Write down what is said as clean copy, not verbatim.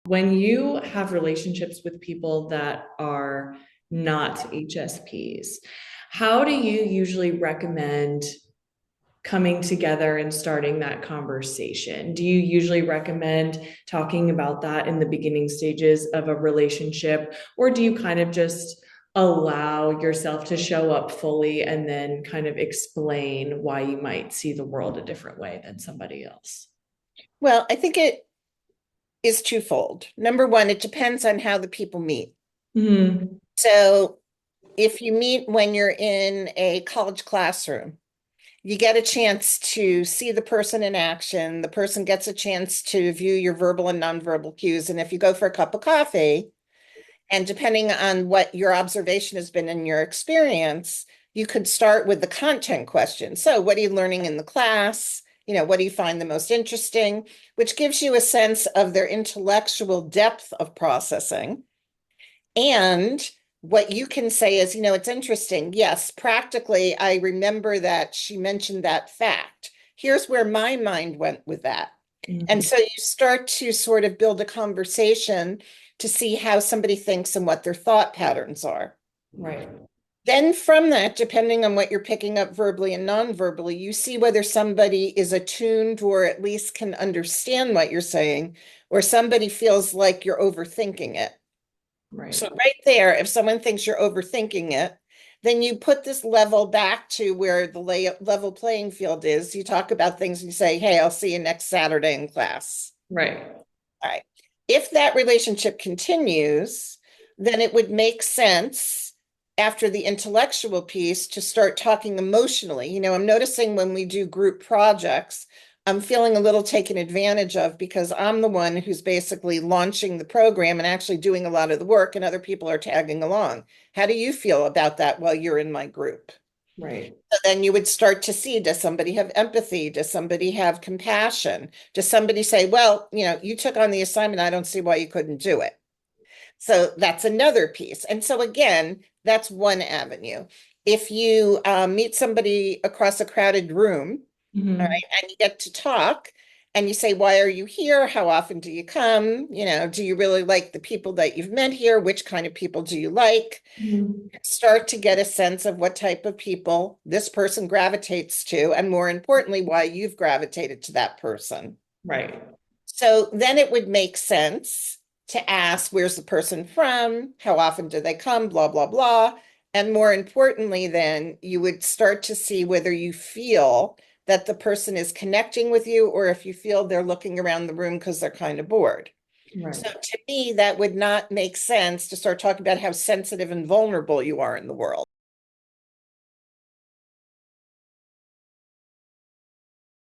When you have relationships with people that are not HSPs, how do you usually recommend coming together and starting that conversation? Do you usually recommend talking about that in the beginning stages of a relationship, or do you kind of just allow yourself to show up fully and then kind of explain why you might see the world a different way than somebody else? Well, I think it is twofold. Number one, it depends on how the people meet. Mm-hmm. So if you meet when you're in a college classroom, you get a chance to see the person in action. The person gets a chance to view your verbal and nonverbal cues. And if you go for a cup of coffee, and depending on what your observation has been in your experience, you could start with the content question. So, what are you learning in the class? What do you find the most interesting? Which gives you a sense of their intellectual depth of processing. And what you can say is, it's interesting. Yes, practically, I remember that she mentioned that fact. Here's where my mind went with that. And Mm-hmm. so you start to sort of build a conversation to see how somebody thinks and what their thought patterns are. Right. Then from that, depending on what you're picking up verbally and non-verbally, you see whether somebody is attuned or at least can understand what you're saying, or somebody feels like you're overthinking it. Right. So right there, if someone thinks you're overthinking it, then you put this level back to where the level playing field is. You talk about things and you say, hey, I'll see you next Saturday in class. Right. All right. If that relationship continues, then it would make sense after the intellectual piece to start talking emotionally. I'm noticing when we do group projects, I'm feeling a little taken advantage of because I'm the one who's basically launching the program and actually doing a lot of the work, and other people are tagging along. How do you feel about that while you're in my group? Right. So then you would start to see, does somebody have empathy? Does somebody have compassion? Does somebody say, well, you took on the assignment, I don't see why you couldn't do it. So that's another piece. And so again, that's one avenue. If you meet somebody across a crowded room, all Mm-hmm. right, and you get to talk and you say, why are you here? How often do you come? Do you really like the people that you've met here? Which kind of people do you like? Mm-hmm. Start to get a sense of what type of people this person gravitates to, and more importantly, why you've gravitated to that person. Right. So then it would make sense to ask, where's the person from? How often do they come? Blah, blah, blah. And more importantly, then you would start to see whether you feel that the person is connecting with you, or if you feel they're looking around the room because they're kind of bored. Right. So to me, that would not make sense to start talking about how sensitive and vulnerable you are in the world.